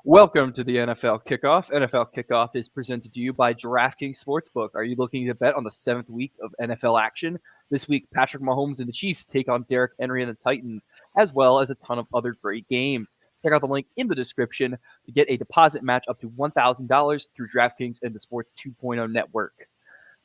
Welcome to the NFL Kickoff. NFL Kickoff is presented to you by DraftKings Sportsbook. Are you looking to bet on the seventh week of NFL action? This week, Patrick Mahomes and the Chiefs take on Derrick Henry and the Titans, as well as a ton of other great games. Check out the link in the description to get a deposit match up to $1,000 through DraftKings and the Sports 2.0 network.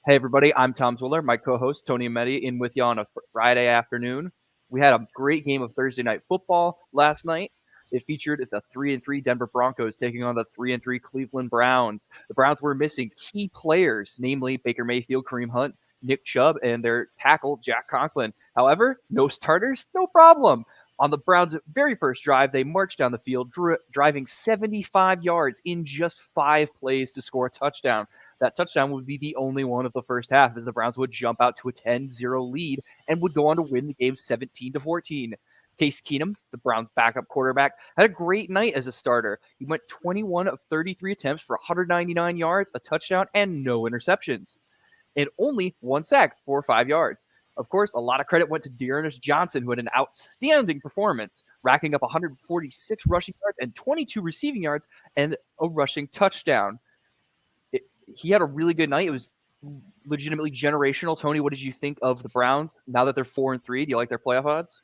Hey, everybody, I'm Tom Zwiller, my co-host Tony Ametti, in with you on a Friday afternoon. We had a great game of Thursday Night Football last night. It featured the 3-3 Denver Broncos taking on the 3-3 Cleveland Browns. The Browns were missing key players, namely Baker Mayfield, Kareem Hunt, Nick Chubb, and their tackle, Jack Conklin. However, no starters, no problem. On the Browns' very first drive, they marched down the field, driving 75 yards in just 5 plays to score a touchdown. That touchdown would be the only one of the first half, as the Browns would jump out to a 10-0 lead and would go on to win the game 17-14. Case Keenum, the Browns' backup quarterback, had a great night as a starter. He went 21 of 33 attempts for 199 yards, a touchdown, and no interceptions, and only 1 sack for 5 yards. Of course, a lot of credit went to D'Ernest Johnson, who had an outstanding performance, racking up 146 rushing yards and 22 receiving yards and a rushing touchdown. He had a really good night. It was legitimately generational. Tony, what did you think of the Browns now that they're 4-3? Do you like their playoff odds?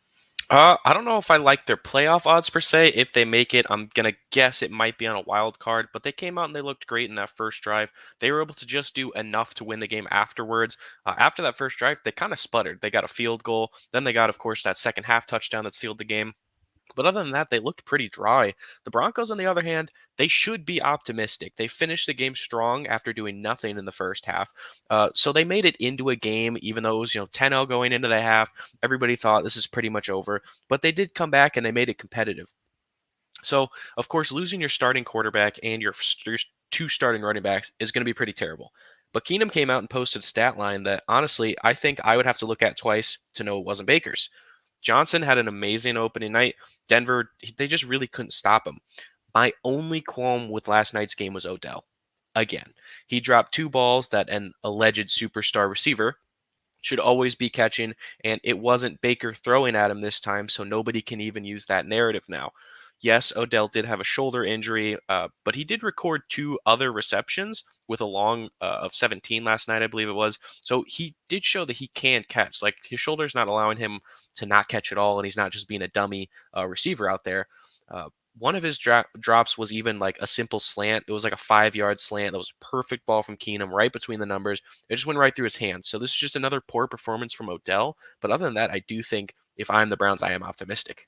I don't know if I like their playoff odds per se. If they make it, I'm going to guess it might be on a wild card, but they came out and they looked great in that first drive. They were able to just do enough to win the game afterwards. After that first drive, they kind of sputtered. They got a field goal. Then they got, of course, that second half touchdown that sealed the game. But other than that, they looked pretty dry. The Broncos, on the other hand, they should be optimistic. They finished the game strong after doing nothing in the first half. So they made it into a game, even though it was 10-0 going into the half. Everybody thought this is pretty much over. But they did come back and they made it competitive. So, of course, losing your starting quarterback and your 2 starting running backs is going to be pretty terrible. But Keenum came out and posted a stat line that, honestly, I think I would have to look at twice to know it wasn't Baker's. Johnson had an amazing opening night. Denver, they just really couldn't stop him. My only qualm with last night's game was Odell. Again, he dropped 2 balls that an alleged superstar receiver should always be catching, and it wasn't Baker throwing at him this time, so nobody can even use that narrative now. Yes, Odell did have a shoulder injury, but he did record 2 other receptions with a long of 17 last night, I believe it was. So he did show that he can catch. Like, his shoulder's not allowing him to not catch at all, and he's not just being a dummy receiver out there. One of his drops was even like a simple slant. It was like a 5-yard slant. That was a perfect ball from Keenum right between the numbers. It just went right through his hands. So this is just another poor performance from Odell. But other than that, I do think if I'm the Browns, I am optimistic.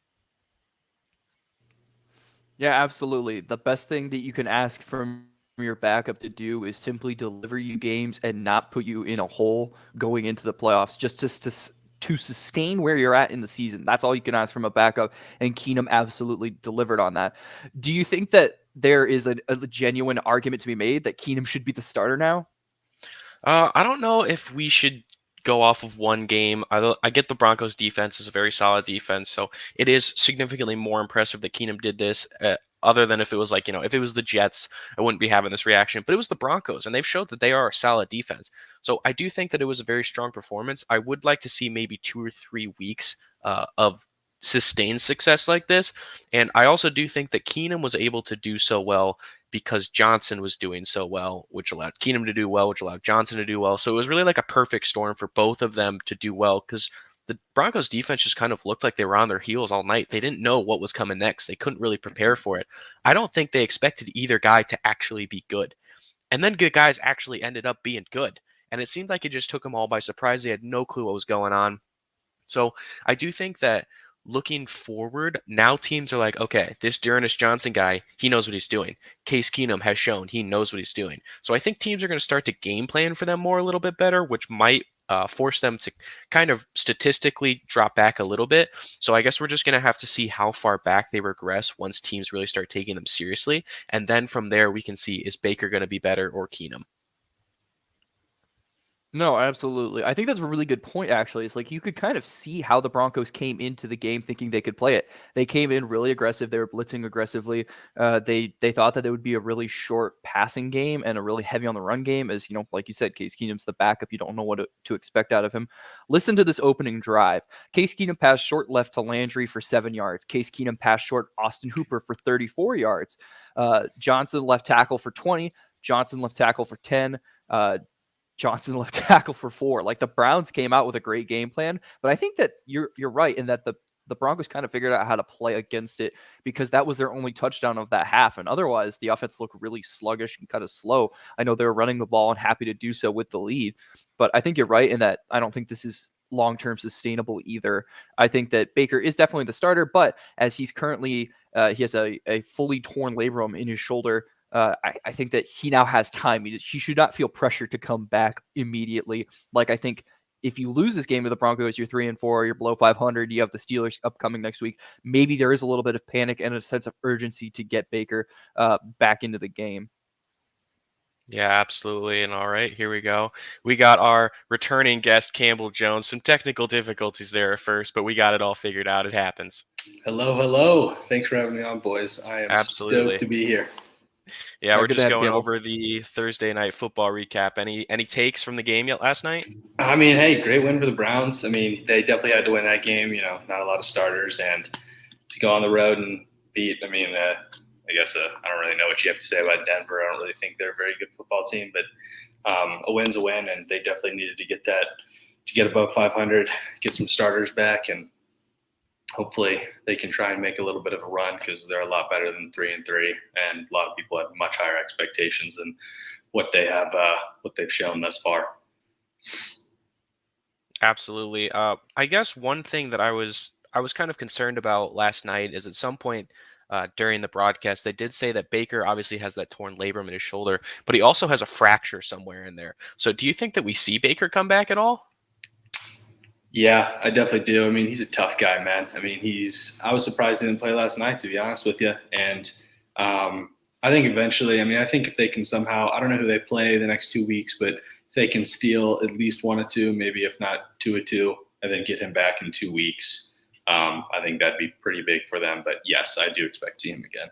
Yeah, absolutely. The best thing that you can ask from your backup to do is simply deliver you games and not put you in a hole going into the playoffs, just to sustain where you're at in the season. That's all you can ask from a backup, and Keenum absolutely delivered on that. Do you think that there is a genuine argument to be made that Keenum should be the starter now? I don't know if we should go off of one game. I get the Broncos defense is a very solid defense, so it is significantly more impressive that Keenum did this. Other than if it was if it was the Jets, I wouldn't be having this reaction. But it was the Broncos, and they've showed that they are a solid defense. So I do think that it was a very strong performance. I would like to see maybe 2 or 3 weeks of sustained success like this. And I also do think that Keenum was able to do so well because Johnson was doing so well, which allowed Keenum to do well, which allowed Johnson to do well. So it was really like a perfect storm for both of them to do well because the Broncos defense just kind of looked like they were on their heels all night. They didn't know what was coming next. They couldn't really prepare for it. I don't think they expected either guy to actually be good. And then the guys actually ended up being good. And it seemed like it just took them all by surprise. They had no clue what was going on. So I do think that looking forward, now teams are like, okay, this D'Ernest Johnson guy, he knows what he's doing. Case Keenum has shown he knows what he's doing. So I think teams are going to start to game plan for them more a little bit better, which might force them to kind of statistically drop back a little bit. So I guess we're just going to have to see how far back they regress once teams really start taking them seriously. And then from there, we can see, is Baker going to be better or Keenum? No, absolutely. I think that's a really good point, actually. It's like you could kind of see how the Broncos came into the game thinking they could play it. They came in really aggressive. They were blitzing aggressively. They thought that it would be a really short passing game and a really heavy on the run game. As you know, like you said, Case Keenum's the backup. You don't know what to expect out of him. Listen to this opening drive. Case Keenum passed short left to Landry for 7 yards. Case Keenum passed short Austin Hooper for 34 yards. Johnson left tackle for 20. Johnson left tackle for 10. Johnson left tackle for 4. Like the Browns came out with a great game plan, but I think that you're right in that the Broncos kind of figured out how to play against it because that was their only touchdown of that half. And otherwise, the offense looked really sluggish and kind of slow. I know they were running the ball and happy to do so with the lead, but I think you're right in that I don't think this is long-term sustainable either. I think that Baker is definitely the starter, but as he's currently, he has a fully torn labrum in his shoulder. I think that he now has time. He should not feel pressure to come back immediately. Like I think if you lose this game to the Broncos, you're 3-4, you're below 500. You have the Steelers upcoming next week. Maybe there is a little bit of panic and a sense of urgency to get Baker back into the game. Yeah, absolutely. And all right, here we go. We got our returning guest, Campbell Jones. Some technical difficulties there at first, but we got it all figured out. It happens. Hello, hello. Thanks for having me on, boys. I am Absolutely. stoked to be here. Yeah, we're Good to just have you, going Campbell. over the Thursday night football recap. Any takes from the game yet last night? I mean, hey, great win for the Browns. I mean, they definitely had to win that game. You know, not a lot of starters, and to go on the road and beat. I mean, I guess I don't really know what you have to say about Denver. I don't really think they're a very good football team, but a win's a win, and they definitely needed to get that to get above 500, get some starters back, and hopefully they can try and make a little bit of a run because they're a lot better than 3-3, and a lot of people have much higher expectations than what they have, what they've shown thus far. Absolutely. I guess one thing that I was kind of concerned about last night is at some point during the broadcast they did say that Baker obviously has that torn labrum in his shoulder, but he also has a fracture somewhere in there. So do you think that we see Baker come back at all? Yeah, I definitely do. I mean, he's a tough guy, man. I mean, I was surprised he didn't play last night, to be honest with you. And I think eventually, I mean, I think if they can somehow, I don't know who they play the next 2 weeks, but if they can steal at least 1 or 2, maybe if not 2 or 2, and then get him back in 2 weeks, I think that'd be pretty big for them. But yes, I do expect to see him again.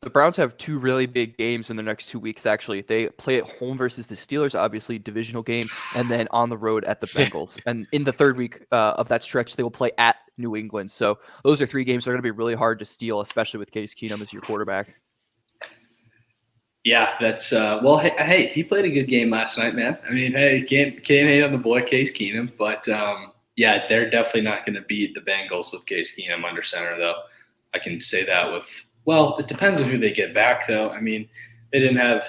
The Browns have 2 really big games in the next 2 weeks, actually. They play at home versus the Steelers, obviously, divisional game, and then on the road at the Bengals. And in the third week of that stretch, they will play at New England. So those are 3 games that are going to be really hard to steal, especially with Case Keenum as your quarterback. Yeah, that's well. Hey, he played a good game last night, man. I mean, hey, can't hate on the boy Case Keenum, but yeah, they're definitely not going to beat the Bengals with Case Keenum under center, though. I can say that with. Well, it depends on who they get back, though. I mean, they didn't have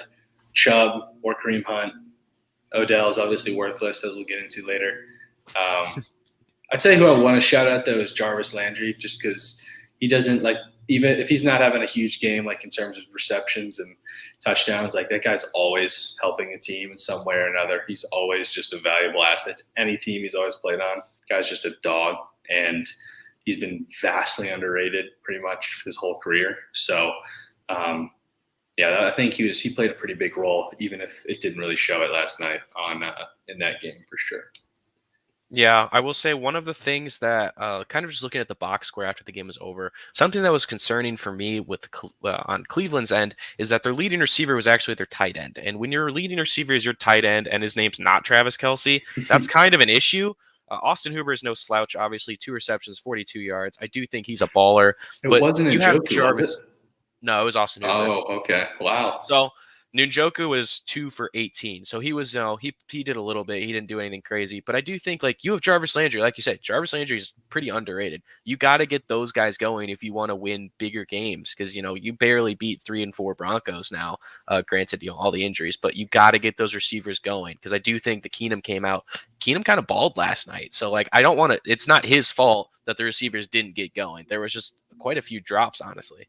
Chubb or Kareem Hunt. Odell's obviously worthless, as we'll get into later. I'd say who I want to shout out though is Jarvis Landry, just because he doesn't like even if he's not having a huge game, like in terms of receptions and touchdowns, like that guy's always helping a team in some way or another. He's always just a valuable asset to any team he's always played on. Guy's just a dog, and he's been vastly underrated pretty much his whole career. So, yeah, I think he played a pretty big role, even if it didn't really show it last night in that game for sure. Yeah, I will say one of the things that kind of just looking at the box score after the game was over, something that was concerning for me with on Cleveland's end is that their leading receiver was actually their tight end. And when your leading receiver is your tight end and his name's not Travis Kelce, that's kind of an issue. Austin Hooper is no slouch, obviously, 2 receptions, 42 yards. I do think he's a baller. It But wasn't you have Njoku, Jarvis. was it? No, it was Austin Hooper. Oh, okay. Wow. So Njoku was 2 for 18. So he was, he did a little bit. He didn't do anything crazy. But I do think, like, you have Jarvis Landry. Like you said, Jarvis Landry is pretty underrated. You got to get those guys going if you want to win bigger games because, you barely beat 3-4 Broncos now. Granted, all the injuries. But you got to get those receivers going because I do think the Keenum came out. Keenum kind of balled last night. So, like, I don't want to – it's not his fault that the receivers didn't get going. There was just quite a few drops, honestly.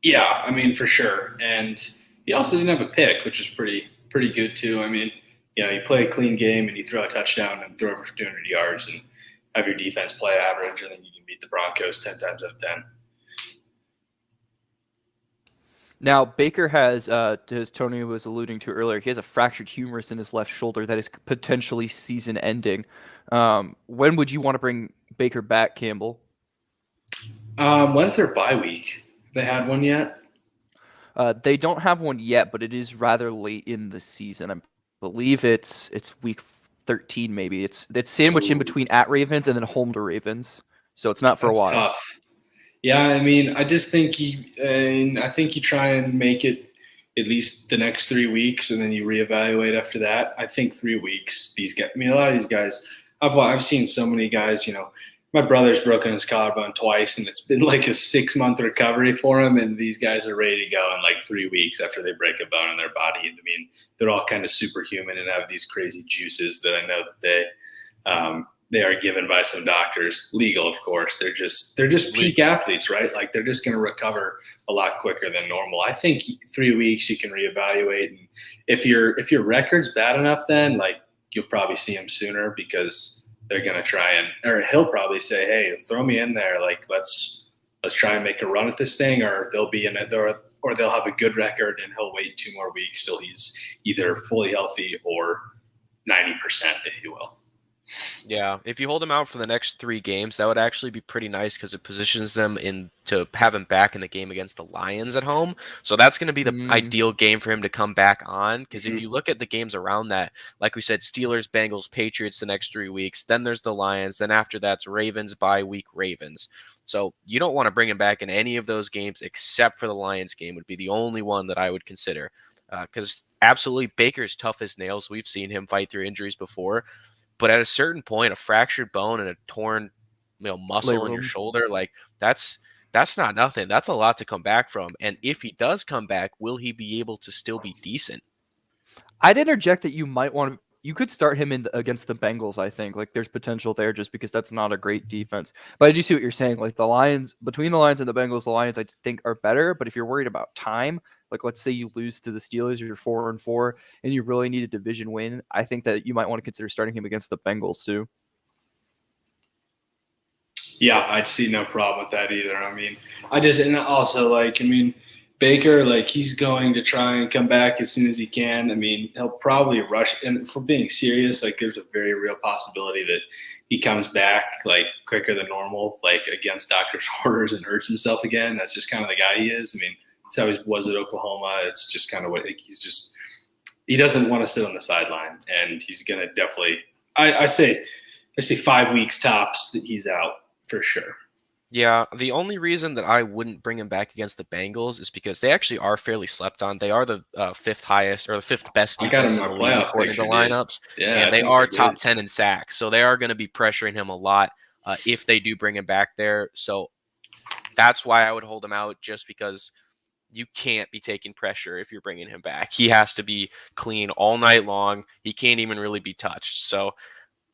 Yeah, I mean, for sure. And he also didn't have a pick, which is pretty good too. I mean, you play a clean game and you throw a touchdown and throw over 200 yards and have your defense play average, and then you can beat the Broncos 10 times out of 10. Now, Baker has, as Tony was alluding to earlier, he has a fractured humerus in his left shoulder that is potentially season-ending. When would you want to bring Baker back, Campbell? When's their bye week? They had one yet? They don't have one yet, but it is rather late in the season. I believe it's week 13, maybe. It's sandwiched in between at Ravens and then home to Ravens, so it's not for a while. That's tough. Yeah, I mean, I just think I think you try and make it at least the next 3 weeks, and then you reevaluate after that. I think 3 weeks. These guys, I mean, a lot of these guys, I've seen so many guys. My brother's broken his collarbone twice, and it's been like a 6-month recovery for him. And these guys are ready to go in like 3 weeks after they break a bone in their body. And I mean, they're all kind of superhuman and have these crazy juices that I know that they are given by some doctors, legal, of course. They're just peak athletes, right? Like they're just going to recover a lot quicker than normal. I think 3 weeks you can reevaluate, and if your record's bad enough, then like you'll probably see him sooner because they're going to try or he'll probably say, "Hey, throw me in there. Like let's try and make a run at this thing," or they'll be in it, or they'll have a good record and he'll wait 2 more weeks till he's either fully healthy or 90%, if you will. Yeah, if you hold him out for the next 3 games, that would actually be pretty nice because it positions them to have him back in the game against the Lions at home. So that's going to be the ideal game for him to come back on. Because if you look at the games around that, like we said, Steelers, Bengals, Patriots the next 3 weeks. Then there's the Lions. Then after that's Ravens, bye week, Ravens. So you don't want to bring him back in any of those games except for the Lions game would be the only one that I would consider. Because absolutely, Baker's tough as nails. We've seen him fight through injuries before. But at a certain point, a fractured bone and a torn, muscle in your shoulder, like that's not nothing. That's a lot to come back from. And if he does come back, will he be able to still be decent? I'd interject that you could start him against the Bengals. I think like there's potential there just because that's not a great defense. But I do see what you're saying. Like the Lions, between the Lions and the Bengals, the Lions I think are better. But if you're worried about time, like let's say you lose to the Steelers, you're 4-4, and you really need a division win, I think that you might want to consider starting him against the Bengals too. Yeah, I'd see no problem with that either. I mean, and also Baker, like he's going to try and come back as soon as he can. I mean, he'll probably rush. And for being serious, like there's a very real possibility that he comes back like quicker than normal, like against doctor's orders and hurts himself again. That's just kind of the guy he is. I mean, that's how he was at Oklahoma. It's just kind of what he doesn't want to sit on the sideline, and he's going to definitely. I say 5 weeks tops that he's out for sure. Yeah, the only reason that I wouldn't bring him back against the Bengals is because they actually are fairly slept on. They are the 5th highest or the 5th best defense in the league according to lineups, and they are top 10 in sacks. So they are going to be pressuring him a lot if they do bring him back there. So that's why I would hold him out, just because you can't be taking pressure if you're bringing him back. He has to be clean all night long. He can't even really be touched. So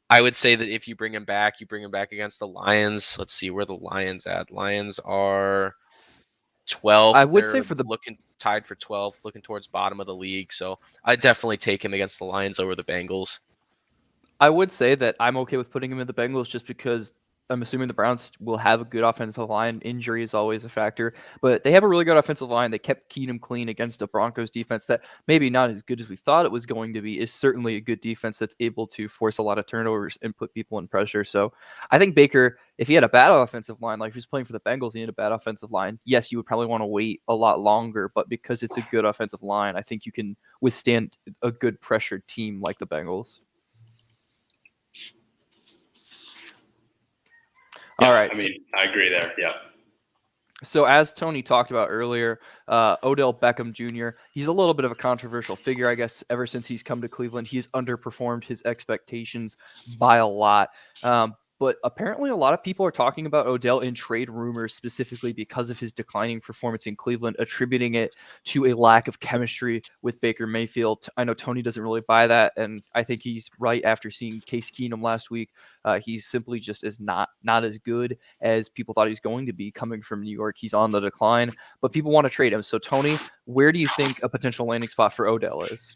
I would say that if you bring him back against the Lions. Let's see where the Lions at. Lions are 12th. I would say looking tied for 12th, looking towards bottom of the league. So I definitely take him against the Lions over the Bengals. I would say that I'm okay with putting him in the Bengals just because I'm assuming the Browns will have a good offensive line. Injury is always a factor, but they have a really good offensive line. They kept Keenum clean against a Broncos defense that maybe not as good as we thought it was going to be, is certainly a good defense that's able to force a lot of turnovers and put people in pressure. So I think Baker, if he had a bad offensive line, like if he was playing for the Bengals, he had a bad offensive line, yes, you would probably want to wait a lot longer, but because it's a good offensive line, I think you can withstand a good pressured team like the Bengals. Yeah, all right. I mean, I agree there. Yeah. So as Tony talked about earlier, Odell Beckham Jr., he's a little bit of a controversial figure, I guess. Ever since he's come to Cleveland, he's underperformed his expectations by a lot. But apparently a lot of people are talking about Odell in trade rumors specifically because of his declining performance in Cleveland, attributing it to a lack of chemistry with Baker Mayfield. I know Tony doesn't really buy that, and I think he's right after seeing Case Keenum last week. He's simply just not as good as people thought he was going to be coming from New York. He's on the decline, but people want to trade him. So, Tony, where do you think a potential landing spot for Odell is?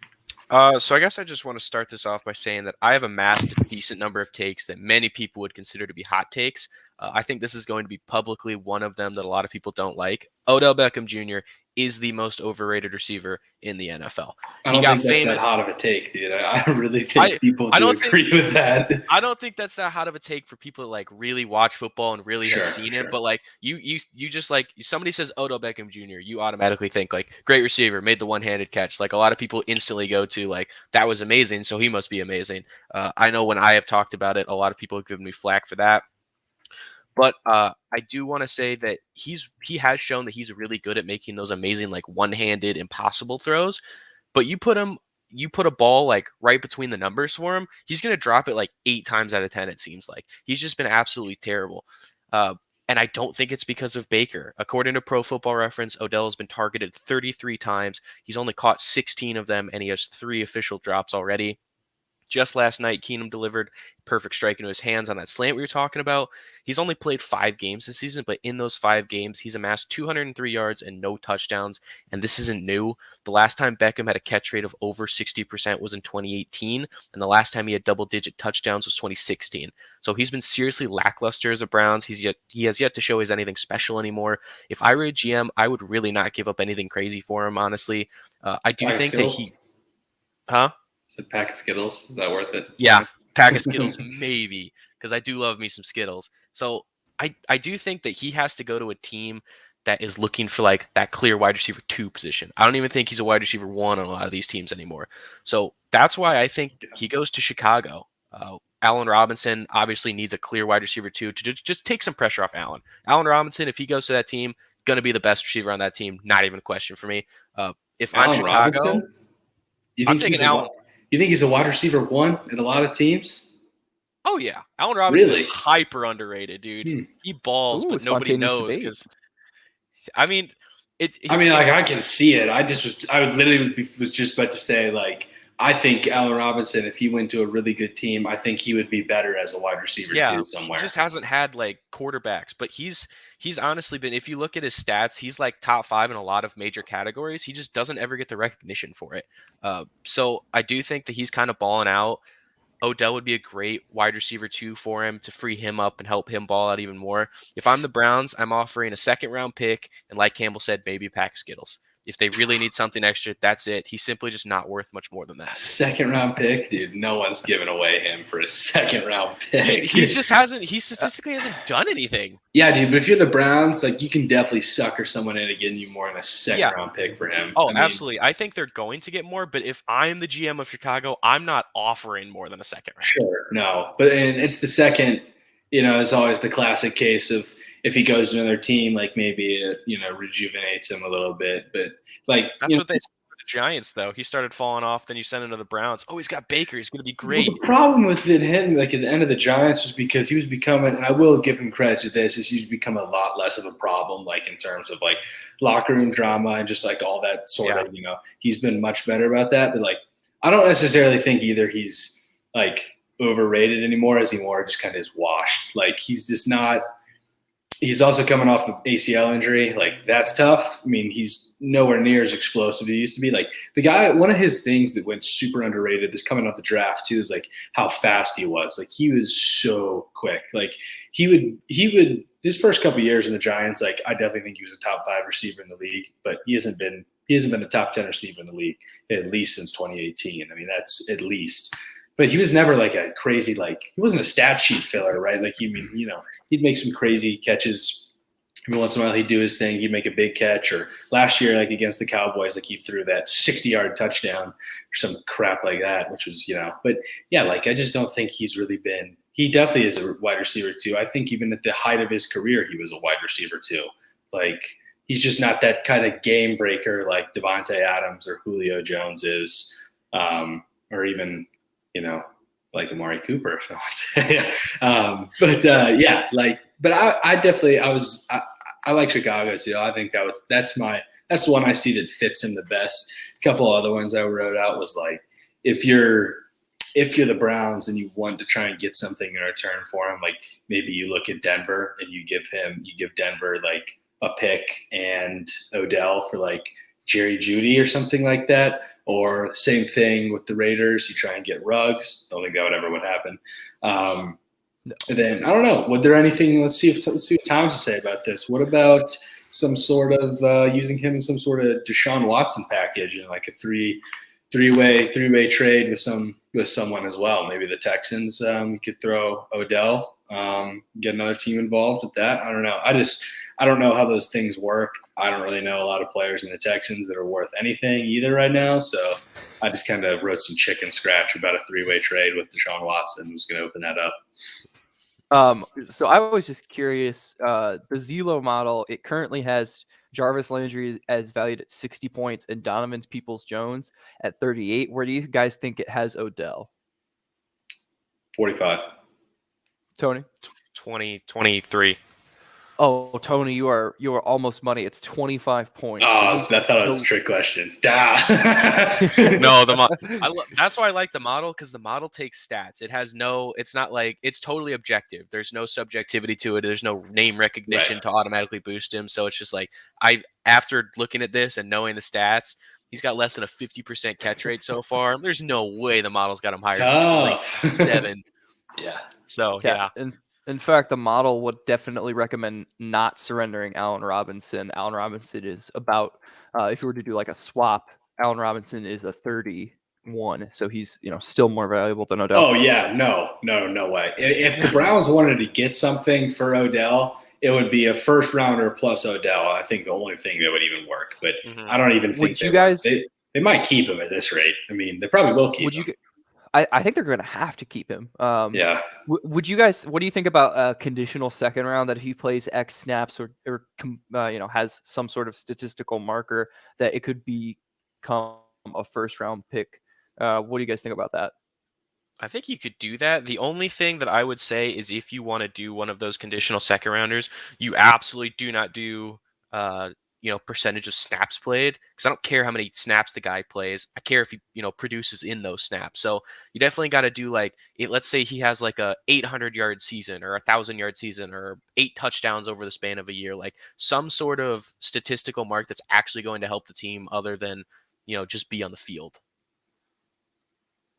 So I guess I just want to start this off by saying that I have amassed a decent number of takes that many people would consider to be hot takes. I think this is going to be publicly one of them that a lot of people don't like. Odell Beckham Jr. is the most overrated receiver in the NFL. I He don't got think that's famous. that hot of a take, dude. I really think people I do don't think agree with that. I don't think that's that hot of a take for people that like really watch football and really have seen him. But like you just like somebody says Odell Beckham Jr., you automatically think like great receiver, made the one-handed catch. Like a lot of people instantly go to like that was amazing, so he must be amazing. I know when I have talked about it, a lot of people have given me flack for that. But I do want to say that he has shown that he's really good at making those amazing like one-handed impossible throws. But you put a ball like right between the numbers for him, he's gonna drop it like 8 times out of 10. It seems like he's just been absolutely terrible. And I don't think it's because of Baker. According to Pro Football Reference, Odell has been targeted 33 times. He's only caught 16 of them, and he has 3 official drops already. Just last night, Keenum delivered perfect strike into his hands on that slant we were talking about. He's only played 5 games this season, but in those 5 games, he's amassed 203 yards and no touchdowns. And this isn't new. The last time Beckham had a catch rate of over 60% was in 2018, and the last time he had double-digit touchdowns was 2016. So he's been seriously lackluster as a Browns. He has yet to show he's anything special anymore. If I were a GM, I would really not give up anything crazy for him, honestly. I do think that he... Huh? Is it pack of Skittles? Is that worth it? Yeah, pack of Skittles, maybe, because I do love me some Skittles. So I do think that he has to go to a team that is looking for like that clear wide receiver 2 position. I don't even think he's a wide receiver 1 on a lot of these teams anymore. So that's why I think he goes to Chicago. Allen Robinson obviously needs a clear wide receiver 2 to just take some pressure off Allen. Allen Robinson, if he goes to that team, going to be the best receiver on that team. Not even a question for me. If I'm Chicago, Robinson? I'm taking Allen. You think he's a wide receiver 1 in a lot of teams? Oh, yeah. Allen Robinson Really? is hyper underrated, dude. He balls, but nobody knows because, I mean, I can see it. I was just about to say, like, I think Allen Robinson, if he went to a really good team, I think he would be better as a wide receiver too somewhere. He just hasn't had like quarterbacks, but he's honestly been, if you look at his stats, he's like top 5 in a lot of major categories. He just doesn't ever get the recognition for it. So I do think that he's kind of balling out. Odell would be a great wide receiver 2 for him to free him up and help him ball out even more. If I'm the Browns, I'm offering a 2nd-round pick, and like Campbell said, maybe a pack of Skittles. If they really need something extra, that's it. He's simply just not worth much more than that. 2nd-round pick? Dude, no one's giving away him for a 2nd-round pick. Dude, he statistically hasn't done anything. Yeah, dude, but if you're the Browns, like, you can definitely sucker someone into getting you more than a 2nd-round pick for him. Oh, absolutely. I think they're going to get more, but if I'm the GM of Chicago, I'm not offering more than a 2nd round. Sure, no. And it's the second, it's always the classic case of if he goes to another team, like maybe it, rejuvenates him a little bit. But like that's what they said for the Giants, though. He started falling off, then you send him to the Browns. Oh, he's got Baker. He's going to be great. Well, the problem with him, like at the end of the Giants, was because he was becoming, and I will give him credit to this, is he's become a lot less of a problem, like in terms of like locker room drama and just like all that sort of, he's been much better about that. But like, I don't necessarily think either he's like overrated anymore as he more just kind of is washed. Like he's just not. He's also coming off an ACL injury. Like that's tough. I mean, he's nowhere near as explosive as he used to be. Like the guy, one of his things that went super underrated is coming off the draft too, is like how fast he was. Like he was so quick. Like he would his first couple of years in the Giants, like I definitely think he was a top 5 receiver in the league, but he hasn't been a top 10 receiver in the league at least since 2018. I mean, that's at least. But he was never like a crazy, like he wasn't a stat sheet filler, right? Like he'd make some crazy catches. Every once in a while he'd do his thing. He'd make a big catch. Or last year, like against the Cowboys, like he threw that 60-yard touchdown or some crap like that, which was, But yeah, like I just don't think he's really been. He definitely is a wide receiver too. I think even at the height of his career, he was a wide receiver too. Like he's just not that kind of game breaker like Devontae Adams or Julio Jones is, or even. Like Amari Cooper. But I like Chicago too. I think that's the one I see that fits him the best. A couple other ones I wrote out was like, if you're the Browns and you want to try and get something in return for him, like maybe you look at Denver and you give Denver like a pick and Odell for like Jerry Jeudy or something like that. Or same thing with the Raiders. You try and get Ruggs. Don't think that would ever happen. No. And then I don't know. Would there anything? Let's see what Tom has to say about this. What about some sort of using him in some sort of Deshaun Watson package and like a three-way trade with someone as well? Maybe the Texans could throw Odell, get another team involved with that. I don't know. I don't know how those things work. I don't really know a lot of players in the Texans that are worth anything either right now. So I just kind of wrote some chicken scratch about a three-way trade with Deshaun Watson. Who's going to open that up? So I was just curious, the Zelo model, it currently has Jarvis Landry as valued at 60 points and Donovan Peoples-Jones at 38. Where do you guys think it has Odell? 45. Tony? 23. Oh, Tony, you are almost money. It's 25 points. Oh, I thought it was a trick question. Duh. No, that's why I like the model, because the model takes stats. It's not like it's totally objective. There's no subjectivity to it. There's no name recognition to automatically boost him. So it's just like after looking at this and knowing the stats, he's got less than a 50% catch rate so far. There's no way the model's got him higher than 7. Yeah. So yeah. In fact, the model would definitely recommend not surrendering Allen Robinson. Allen Robinson is about, if you were to do like a swap, Allen Robinson is a 31, so he's still more valuable than Odell. Oh yeah, no way. If the Browns wanted to get something for Odell, it would be a first rounder plus Odell. I think the only thing that would even work, but I don't even think they might keep him at this rate. I mean, they probably will keep him. I think they're going to have to keep him. Yeah. Would you guys? What do you think about a conditional second round that if he plays X snaps or has some sort of statistical marker that it could become a first round pick? What do you guys think about that? I think you could do that. The only thing that I would say is if you want to do one of those conditional second rounders, you absolutely do not do percentage of snaps played, because I don't care how many snaps the guy plays. I care if he produces in those snaps. So you definitely got to do let's say he has like a 800-yard season or 1,000-yard season or 8 touchdowns over the span of a year, like some sort of statistical mark that's actually going to help the team other than just be on the field.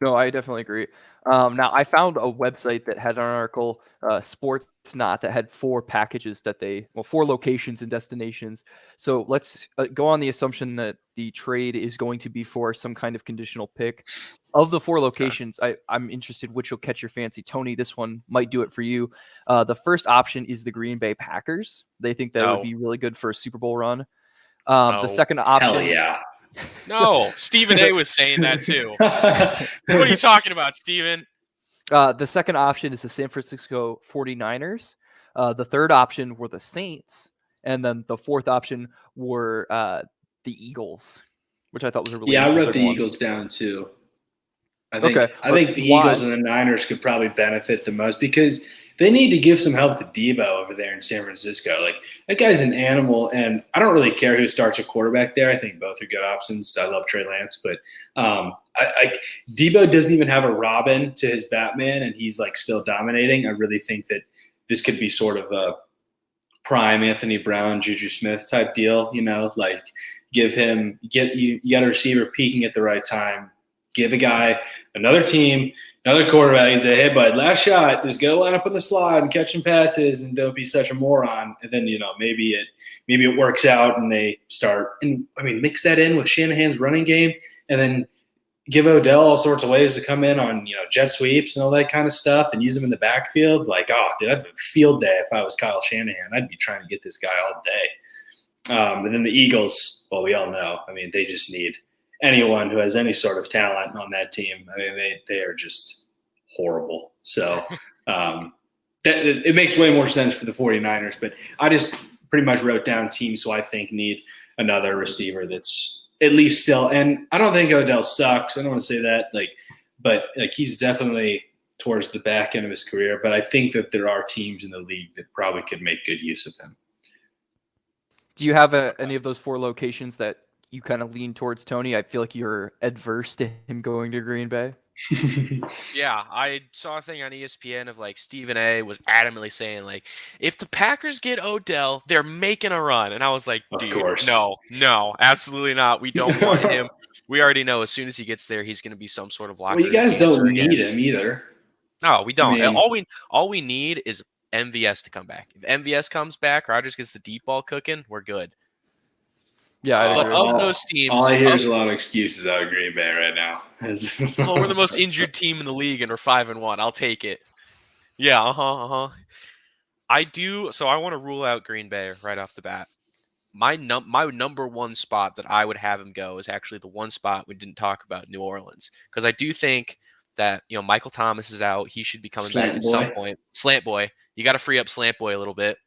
No, I definitely agree. Now, I found a website that had an article, Sportsnot, that had 4 packages 4 locations and destinations. So let's go on the assumption that the trade is going to be for some kind of conditional pick. Of the 4 locations, I'm interested which will catch your fancy. Tony, this one might do it for you. The first option is the Green Bay Packers. They think that would be really good for a Super Bowl run. The second option... Hell yeah. No, Stephen A was saying that too. What are you talking about, Stephen? The second option is the San Francisco 49ers. The third option were the Saints. And then the fourth option were the Eagles, which I thought was a really I wrote the one. Eagles down too. I think the Eagles and the Niners could probably benefit the most because they need to give some help to Debo over there in San Francisco. Like, that guy's an animal, and I don't really care who starts at quarterback there. I think both are good options. I love Trey Lance, but Debo doesn't even have a Robin to his Batman, and he's still dominating. I really think that this could be sort of a prime Anthony Brown, Juju Smith type deal. You got a receiver peaking at the right time. Give a guy another team, another quarterback, and say, hey, bud, last shot, just go line up on the slot and catch some passes and don't be such a moron. And then, maybe it works out and they start – and mix that in with Shanahan's running game and then give Odell all sorts of ways to come in on, jet sweeps and all that kind of stuff and use him in the backfield. Dude, I'd have a field day if I was Kyle Shanahan. I'd be trying to get this guy all day. And then the Eagles, well, we all know. They just need – anyone who has any sort of talent on that team. They are just horrible. So it makes way more sense for the 49ers, but I just pretty much wrote down teams who I think need another receiver that's at least still, and I don't think Odell sucks. I don't want to say that, but he's definitely towards the back end of his career, but I think that there are teams in the league that probably could make good use of him. Do you have any of those 4 locations that you kind of lean towards, Tony? I feel like you're adverse to him going to Green Bay. Yeah, I saw a thing on ESPN of Stephen A was adamantly saying if the Packers get Odell, they're making a run. And I was like, dude, no, absolutely not. We don't want him. We already know as soon as he gets there, he's going to be some sort of locker. Well, you guys don't need him either. No, we don't. I mean, All we need is MVS to come back. If MVS comes back, Rodgers gets the deep ball cooking, we're good. Yeah, I'd But agree. of those teams, all I hear is a lot of excuses out of Green Bay right now. well, we're the most injured team in the league, and we're 5-1. I'll take it. Yeah, I do. So I want to rule out Green Bay right off the bat. My number one spot that I would have him go is actually the one spot we didn't talk about, New Orleans, because I do think that Michael Thomas is out. He should be coming back at some point. Slant boy, you got to free up Slant boy a little bit.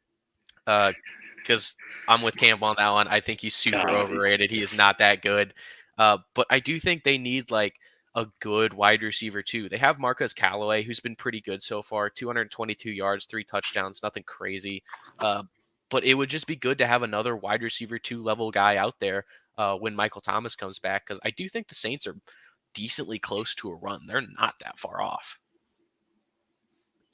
Because I'm with Campbell on that one. I think he's super overrated. He is not that good. But I do think they need like a good wide receiver too. They have Marquez Callaway, who's been pretty good so far. 222 yards, 3 touchdowns, nothing crazy. But it would just be good to have another wide receiver 2 level guy out there when Michael Thomas comes back, because I do think the Saints are decently close to a run. They're not that far off.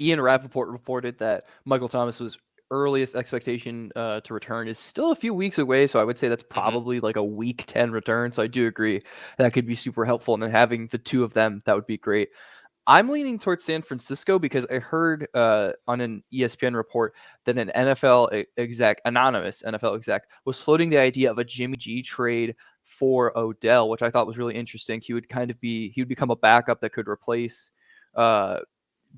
Ian Rappaport reported that Michael Thomas was earliest expectation to return is still a few weeks away, so I would say that's probably like a week 10 return. So I do agree that could be super helpful, and then having the 2 of them, that would be great. I'm leaning towards San Francisco because I heard on an ESPN report that an anonymous NFL exec, was floating the idea of a Jimmy G trade for Odell, which I thought was really interesting. He would become a backup that could replace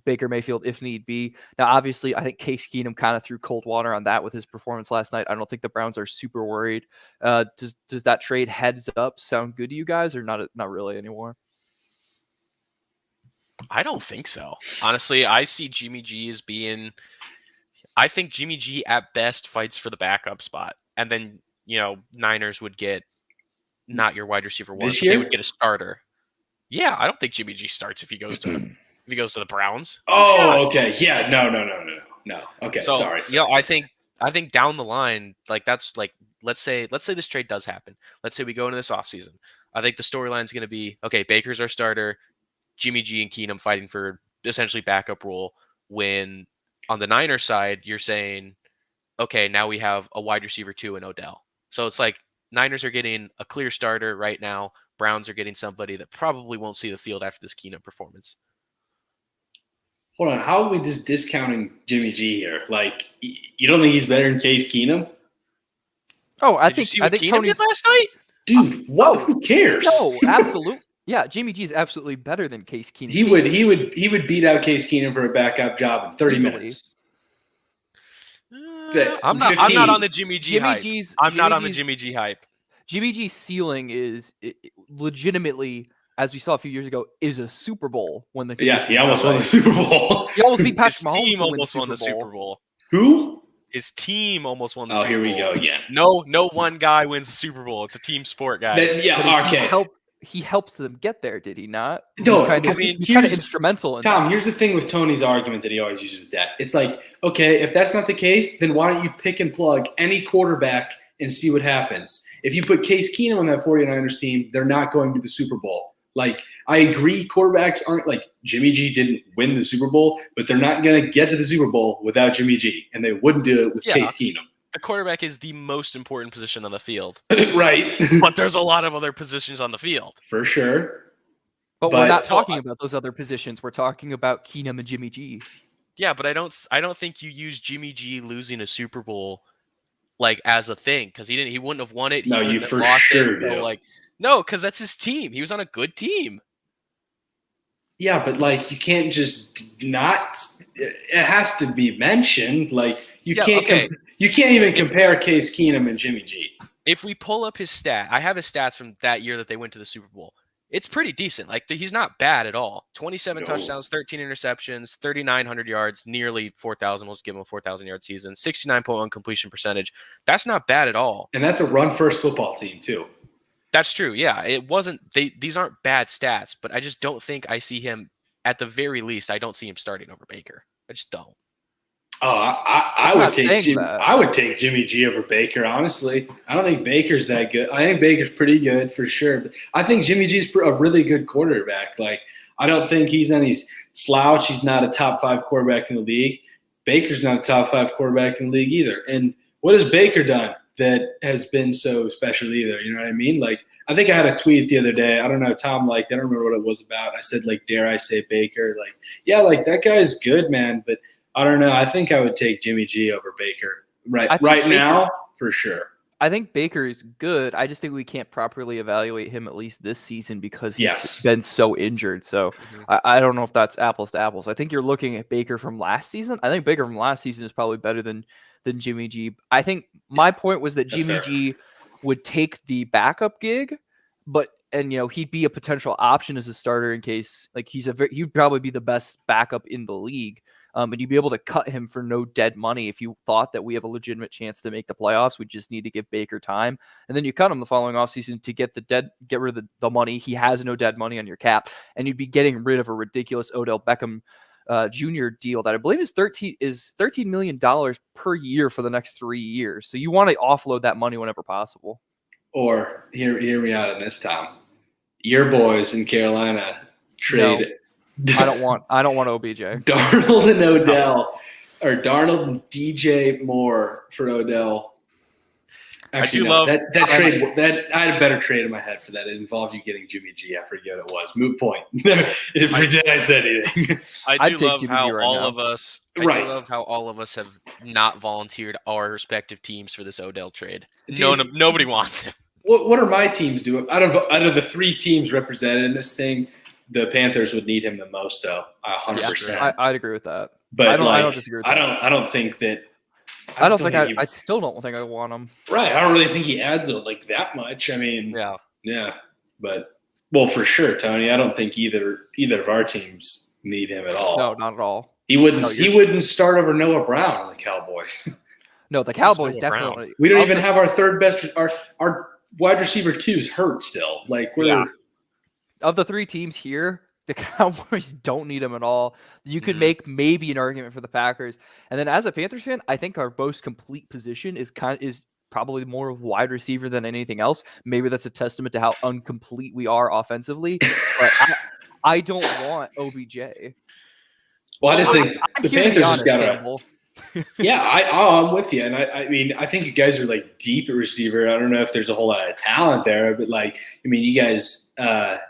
Baker Mayfield if need be. Now, obviously, I think Case Keenum kind of threw cold water on that with his performance last night. I don't think the Browns are super worried. Does that trade heads up sound good to you guys, or not really anymore? I don't think so. Honestly, I see Jimmy G as being. I think Jimmy G at best fights for the backup spot, and then Niners would get not your wide receiver 1. This year? They would get a starter. Yeah, I don't think Jimmy G starts if he goes to the Browns. Oh, okay. Yeah, no. Okay, so, sorry. I think down the line, like that's like let's say this trade does happen. Let's say we go into this offseason. I think the storyline is going to be, okay, Baker's our starter, Jimmy G and Keenum fighting for essentially backup role. When on the Niners side, you're saying, okay, now we have a wide receiver 2 in Odell. So it's like Niners are getting a clear starter right now. Browns are getting somebody that probably won't see the field after this Keenum performance. Hold on, how are we just discounting Jimmy G here? Like, you don't think he's better than Case Keenum? Oh, I Did think you see what Keenum did last night? Dude, what? Who cares? No, absolutely. Yeah, Jimmy G is absolutely better than Case Keenum. He would beat out Case Keenum for a backup job in 30 minutes. I'm not on the Jimmy G hype. Not on the Jimmy G hype. Jimmy G's ceiling is legitimately, as we saw a few years ago, is a Super Bowl when the he almost won the Super Bowl. He almost beat Patrick Mahomes. His team almost won the Super Bowl. Who? His team almost won the Super Bowl. Oh, here we go again. No one guy wins the Super Bowl. It's a team sport, guys. Okay. He helped them get there, did he not? No, he's kind of instrumental in Tom, that. here's the thing with Tony's argument that he always uses with that. It's like, okay, if that's not the case, then why don't you pick and plug any quarterback and see what happens? If you put Case Keenum on that 49ers team, they're not going to the Super Bowl. Like, I agree, quarterbacks aren't like Jimmy G didn't win the Super Bowl, but they're not going to get to the Super Bowl without Jimmy G, and they wouldn't do it with Case Keenum. The quarterback is the most important position on the field. Right. But there's a lot of other positions on the field. For sure. But we're not talking about those other positions. We're talking about Keenum and Jimmy G. Yeah, but I don't think you use Jimmy G losing a Super Bowl like as a thing, because he wouldn't have won it. No, you for sure do. No, because that's his team. He was on a good team. Yeah, but like you can't just not. It has to be mentioned. Like you can't even compare Case Keenum and Jimmy G. If we pull up his stat, I have his stats from that year that they went to the Super Bowl. It's pretty decent. Like he's not bad at all. 27 touchdowns, 13 interceptions, 3,900 yards, nearly 4,000. Let's give him a 4,000-yard season. 69.1 completion percentage. That's not bad at all. And that's a run-first football team too. That's true. Yeah, it wasn't. These aren't bad stats, but I just don't think I see him. At the very least, I don't see him starting over Baker. I just don't. Oh, I would take Jimmy G over Baker, honestly. I don't think Baker's that good. I think Baker's pretty good for sure. But I think Jimmy G's a really good quarterback. Like, I don't think he's any slouch. He's not a top 5 quarterback in the league. Baker's not a top 5 quarterback in the league either. And what has Baker done? that has been so special either. You know what I mean? Like, I think I had a tweet the other day. I don't know, Tom liked it. I don't remember what it was about. I said, like, dare I say Baker? Like, yeah, like, that guy's good, man. But I don't know. I think I would take Jimmy G over Baker right now, for sure. I think Baker is good. I just think we can't properly evaluate him at least this season because he's been so injured. So I don't know if that's apples to apples. I think you're looking at Baker from last season. I think Baker from last season is probably better than Jimmy G. I think my point was that Jimmy G would take the backup gig, and he'd be a potential option as a starter in case he'd probably be the best backup in the league. And you'd be able to cut him for no dead money if you thought that we have a legitimate chance to make the playoffs. We just need to give Baker time. And then you cut him the following offseason to get rid of the money. He has no dead money on your cap. And you'd be getting rid of a ridiculous Odell Beckham Jr. deal that I believe is $13 million per year for the next 3 years. So you want to offload that money whenever possible. Or hear me out on this, Tom. Your boys in Carolina trade. No. I don't want OBJ. Darnold and Odell, or Darnold and DJ Moore for Odell. Actually, that trade. I had a better trade in my head for that. It involved you getting Jimmy G. I forget what it was. Moot point. If I said anything. I do love how all of us have not volunteered our respective teams for this Odell trade. Nobody wants him. What are my teams doing? Out of the 3 teams represented in this thing, the Panthers would need him the most, though. 100%. Yeah, I'd agree with that. But I don't disagree with that. I don't think that. I still don't think I want him. Right. I don't really think he adds that much. I mean, yeah. But for sure, Tony. I don't think either of our teams need him at all. No, not at all. He wouldn't start over Noah Brown on the Cowboys. No, the Cowboys definitely. We don't even have our third best. Our wide receiver 2 is hurt still. Of the 3 teams here, the Cowboys don't need him at all. You could make maybe an argument for the Packers. And then as a Panthers fan, I think our most complete position is probably more of wide receiver than anything else. Maybe that's a testament to how incomplete we are offensively. But I don't want OBJ. Well, I just think the Panthers just got to. Yeah, I'm with you, and I mean, I think you guys are deep at receiver. I don't know if there's a whole lot of talent there, but you guys,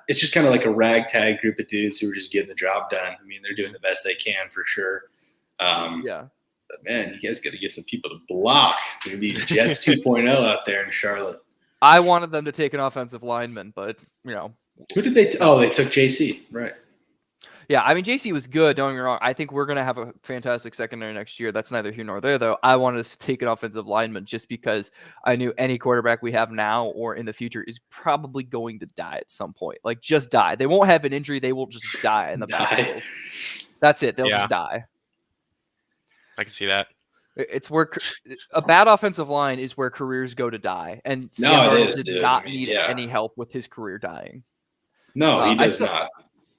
it's just kind of like a ragtag group of dudes who are just getting the job done. I mean, they're doing the best they can for sure. Yeah, but man, you guys got to get some people to block. Maybe Jets 2.0 out there in Charlotte. I wanted them to take an offensive lineman, but who did they? They took JC, right? Yeah, I mean, JC was good, don't get me wrong. I think we're going to have a fantastic secondary next year. That's neither here nor there, though. I wanted us to take an offensive lineman just because I knew any quarterback we have now or in the future is probably going to die at some point. Just die. They won't have an injury. They will just die in the backfield. That's it. They'll just die. I can see that. It's where a bad offensive line is where careers go to die. And Sam Darnold did not need any help with his career dying. No, he does not.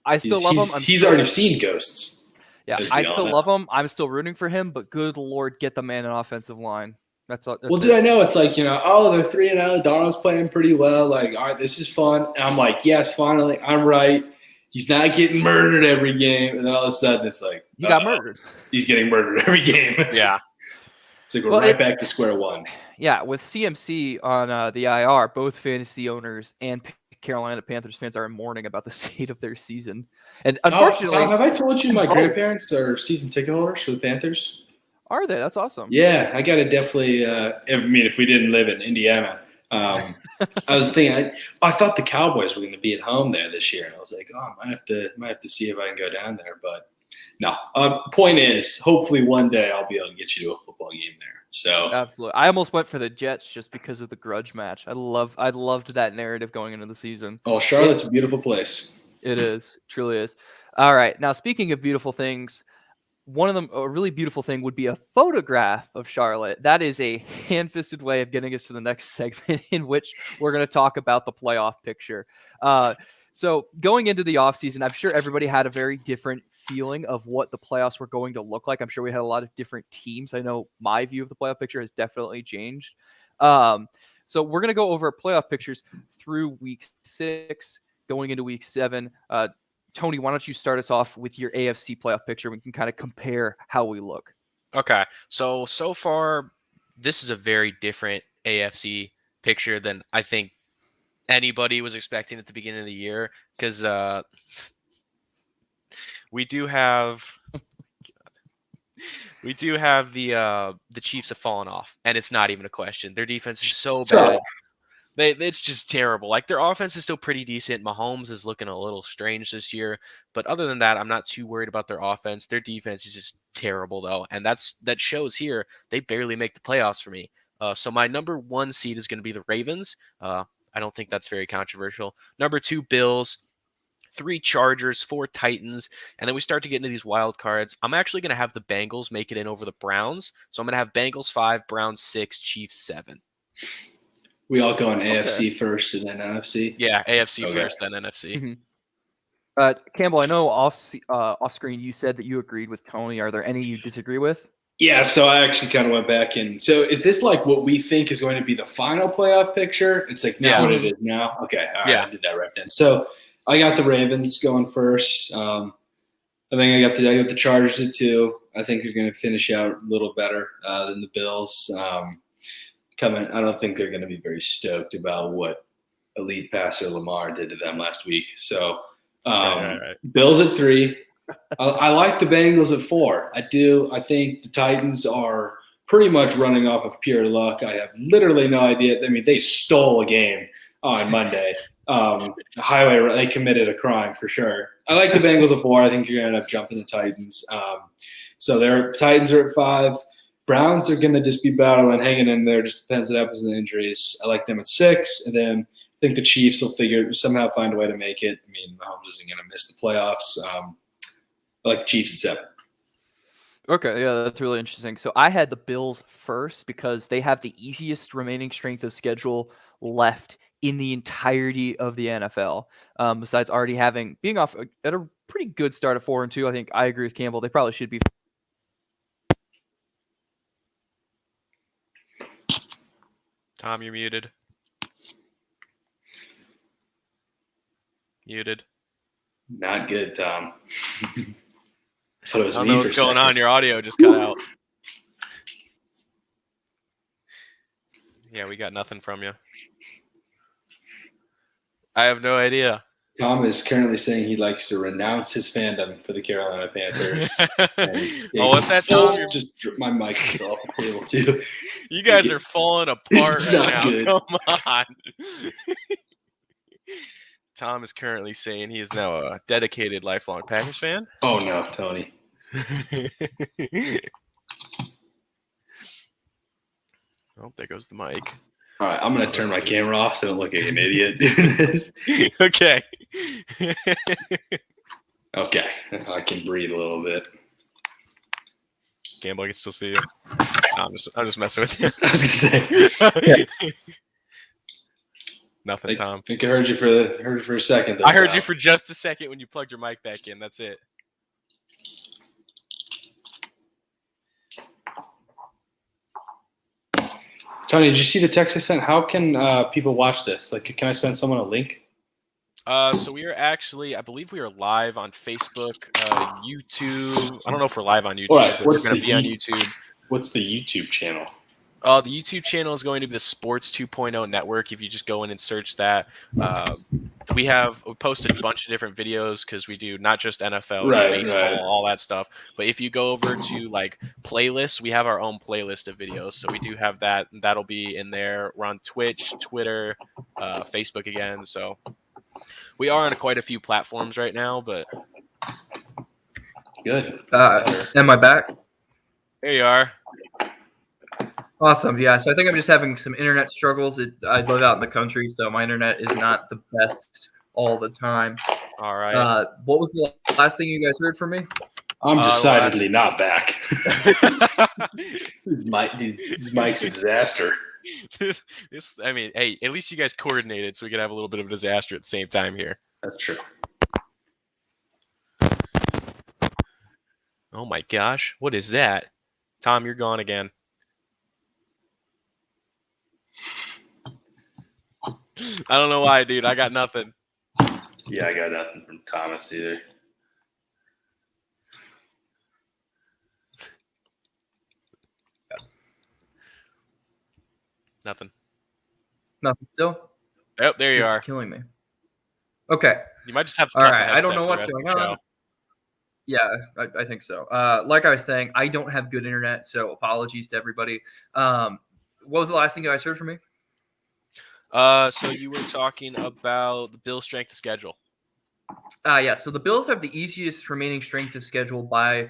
I still love him. He's already seen ghosts. Yeah, I still love him. I'm still rooting for him, but good Lord, get the man an offensive line. That's all. Well, dude, I know it's they're 3-0. Darnold's playing pretty well. All right, this is fun. And I'm yes, finally, I'm right. He's not getting murdered every game. And then all of a sudden, it's he got murdered. He's getting murdered every game. Yeah. It's we're right back to square one. Yeah, with CMC on the IR, both fantasy owners and Carolina Panthers fans are in mourning about the state of their season. And unfortunately, have I told you my grandparents are season ticket holders for the Panthers? Are they? That's awesome. Yeah, I got to definitely. If we didn't live in Indiana, I was thinking. I thought the Cowboys were going to be at home there this year, and I was like, I might have to see if I can go down there. But no. Point is, hopefully one day I'll be able to get you to a football game there. So absolutely, I almost went for the Jets just because of the grudge match. I loved that narrative going into the season. Oh, Charlotte's a beautiful place. It is, truly is. All right, now speaking of beautiful things, one of them, a really beautiful thing, would be a photograph of Charlotte. That is a hand-fisted way of getting us to the next segment, in which we're going to talk about the playoff picture. So going into the offseason, I'm sure everybody had a very different feeling of what the playoffs were going to look like. I'm sure we had a lot of different teams. I know my view of the playoff picture has definitely changed. So we're going to go over playoff pictures through week 6, going into week 7. Tony, why don't you start us off with your AFC playoff picture? We can kind of compare how we look. Okay. So far, this is a very different AFC picture than I think anybody was expecting at the beginning of the year, because we do have the Chiefs have fallen off, and it's not even a question. Their defense is so bad. It's just terrible. Like, their offense is still pretty decent. Mahomes is looking a little strange this year, but other than that, I'm not too worried about their offense. Their defense is just terrible, though, and that shows here. They barely make the playoffs for me. So my number 1 seed is going to be the Ravens. I don't think that's very controversial. Number 2, Bills. 3, Chargers. 4, Titans. And then we start to get into these wild cards. I'm actually going to have the Bengals make it in over the Browns. So I'm going to have Bengals 5, Browns 6, Chiefs 7. We all go on AFC first and then NFC? Yeah, AFC first, then NFC. Mm-hmm. Campbell, I know off screen you said that you agreed with Tony. Are there any you disagree with? Yeah, so I actually kind of went back and so is this like what we think is going to be the final playoff picture? It's like not what it is now? Okay, all right, I did that right then. So I got the Ravens going first. I think I got the Chargers at 2. I think they're going to finish out a little better than the Bills. I don't think they're going to be very stoked about what elite passer Lamar did to them last week. So right. Bills at 3. I like the Bengals at 4. I do. I think the Titans are pretty much running off of pure luck. I have literally no idea. I mean, they stole a game on Monday. They committed a crime for sure. I like the Bengals at 4. I think you're going to end up jumping the Titans. So their Titans are at 5. Browns are going to just be battling, hanging in there. Just depends what happens in the injuries. I like them at 6. And then I think the Chiefs will somehow find a way to make it. I mean, Mahomes isn't going to miss the playoffs. I like the Chiefs at 7. Okay, yeah, that's really interesting. So I had the Bills first because they have the easiest remaining strength of schedule left in the entirety of the NFL. Besides already being off at a pretty good start at 4-2, I think I agree with Campbell. They probably should be. Tom, you're muted. Muted. Not good, Tom. I thought it was I don't me know for what's a going second. on. Your audio just cut out. Yeah, we got nothing from you. I have no idea. Tom is currently saying he likes to renounce his fandom for the Carolina Panthers. What's that, Tom? My mic is off the table, too. You guys are falling apart right now. Good. Come on. Tom is currently saying he is now a dedicated lifelong Packers fan. Oh, no, Tony. Oh, there goes the mic. All right, I'm going to turn my camera off so I don't look like an idiot doing this. Okay. Okay, I can breathe a little bit. Campbell, I can still see you. No, I'm just messing with you. I was going to say. Nothing, Tom. I think I heard you for a second. I heard you for just a second when you plugged your mic back in. That's it. Tony, did you see the text I sent? How can people watch this? Like, can I send someone a link? So we are actually, I believe we are live on Facebook, YouTube. I don't know if we're live on YouTube, but we're going to be on YouTube. What's the YouTube channel? The YouTube channel is going to be the Sports 2.0 Network. If you just go in and search that, we posted a bunch of different videos because we do not just NFL, baseball, all that stuff. But if you go over to like playlists, we have our own playlist of videos. So we do have that. That'll be in there. We're on Twitch, Twitter, Facebook again. So we are on quite a few platforms right now. But good. Am I back? There you are. Awesome. Yeah. So I think I'm just having some internet struggles. I live out in the country, so my internet is not the best all the time. All right. What was the last thing you guys heard from me? I'm decidedly not back. This mic's a disaster. I mean, hey, at least you guys coordinated so we could have a little bit of a disaster at the same time here. That's true. Oh my gosh. What is that? Tom, you're gone again. I don't know why, dude. I got nothing. Yeah, I got nothing from Thomas either. Nothing. Nothing still? Yep, there you This are. is killing me. Okay. You might just have to All cut right. the I don't headset know for the what's rest going of the on. show. Yeah, I think so. Like I was saying, I don't have good internet, so apologies to everybody. What was the last thing you guys heard from me? So you were talking about the Bills' strength of schedule. Yeah, so the Bills have the easiest remaining strength of schedule by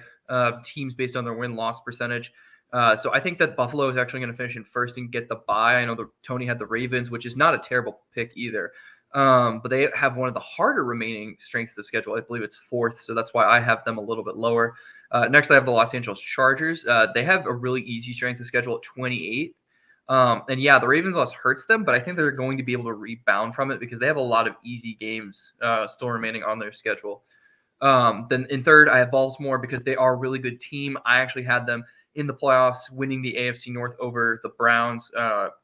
teams based on their win-loss percentage. So I think that Buffalo is actually going to finish in first and get the bye. I know that Tony had the Ravens, which is not a terrible pick either. But they have one of the harder remaining strengths of schedule. I believe it's fourth, so that's why I have them a little bit lower. Next, I have the Los Angeles Chargers. They have a really easy strength of schedule at 28. And yeah, the Ravens loss hurts them, but I think they're going to be able to rebound from it because they have a lot of easy games still remaining on their schedule. Then in third, I have Baltimore because they are a really good team. I actually had them in the playoffs, winning the AFC North over the Browns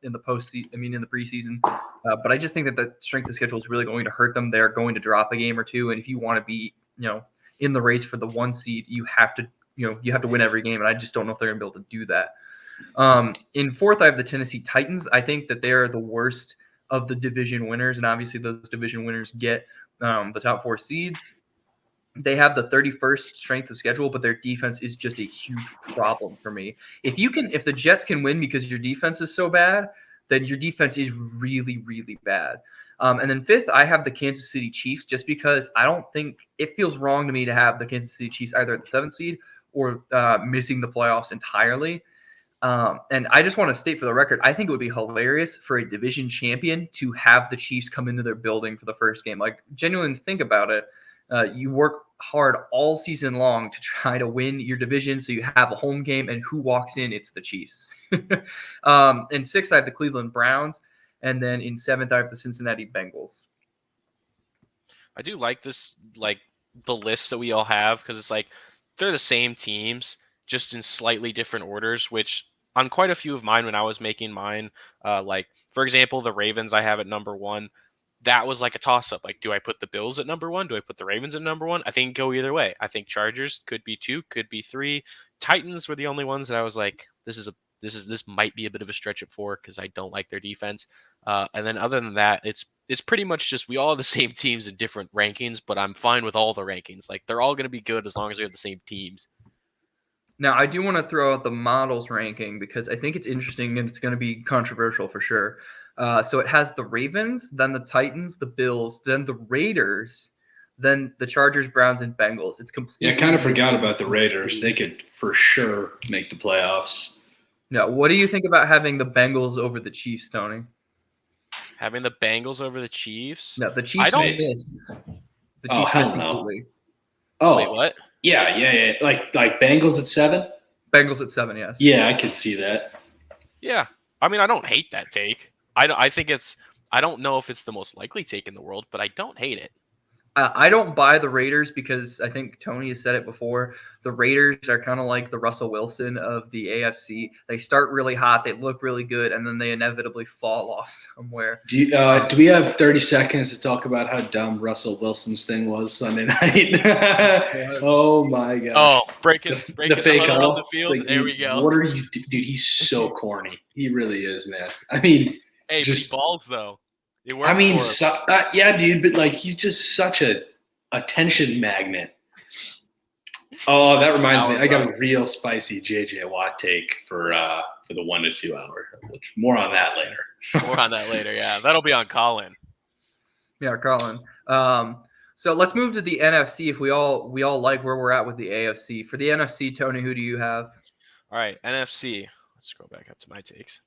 in the postseason. I mean, in the preseason. But I just think that the strength of schedule is really going to hurt them. They're going to drop a game or two, and if you want to be, in the race for the 1 seed, you have to win every game. And I just don't know if they're going to be able to do that. In fourth, I have the Tennessee Titans. I think that they're the worst of the division winners, and obviously those division winners get the top 4 seeds. They have the 31st strength of schedule, but their defense is just a huge problem for me. If the Jets can win because your defense is so bad, then your defense is really, really bad. And then fifth, I have the Kansas City Chiefs, just because I don't think it feels wrong to me to have the Kansas City Chiefs either at the 7th seed or missing the playoffs entirely. And I just want to state for the record, I think it would be hilarious for a division champion to have the Chiefs come into their building for the first game. Like, genuinely think about it. You work hard all season long to try to win your division, so you have a home game, and who walks in? It's the Chiefs. In 6th, I have the Cleveland Browns, and then in 7th, I have the Cincinnati Bengals. I do like this, like the list that we all have, because it's like they're the same teams, just in slightly different orders, which on quite a few of mine when I was making mine, like, for example, the Ravens I have at number 1, that was like a toss-up. Like, do I put the Bills at number 1? Do I put the Ravens at number 1? I think go either way. I think Chargers could be 2, could be 3. Titans were the only ones that I was like, this might be a bit of a stretch at 4 because I don't like their defense. And then other than that, it's pretty much just we all have the same teams in different rankings, but I'm fine with all the rankings. Like, they're all going to be good as long as we have the same teams. Now, I do want to throw out the models ranking because I think it's interesting and it's going to be controversial for sure. So it has the Ravens, then the Titans, the Bills, then the Raiders, then the Chargers, Browns, and Bengals. It's completely. Yeah, I kind of forgot about the Raiders. They could for sure make the playoffs. Now, what do you think about having the Bengals over the Chiefs, Tony? Having the Bengals over the Chiefs? No, the Chiefs miss. The Chiefs hell miss no. completely. Oh, wait, what? Yeah. Like Bengals at 7? Bengals at 7, yes. Yeah, I could see that. Yeah. I mean, I don't hate that take. I think I don't know if it's the most likely take in the world, but I don't hate it. I don't buy the Raiders because I think Tony has said it before. The Raiders are kind of like the Russell Wilson of the AFC. They start really hot, they look really good, and then they inevitably fall off somewhere. Do we have 30 seconds to talk about how dumb Russell Wilson's thing was Sunday night? Oh my gosh! Oh, breaking the fake huddle huddle on the field. like, there we go. What are you, dude? He's so corny. He really is, man. I mean, hey, just but he balls though. It works. I mean, for him. yeah, dude, but like he's just such a attention magnet. Oh, that reminds me. I got a real spicy JJ Watt take for the 1 to 2 hour. Which more on that later. More on that later. Yeah, that'll be on Colin. Yeah, Colin. So let's move to the NFC. If we all like where we're at with the AFC. For the NFC, Tony, who do you have? All right, NFC. Let's scroll back up to my takes.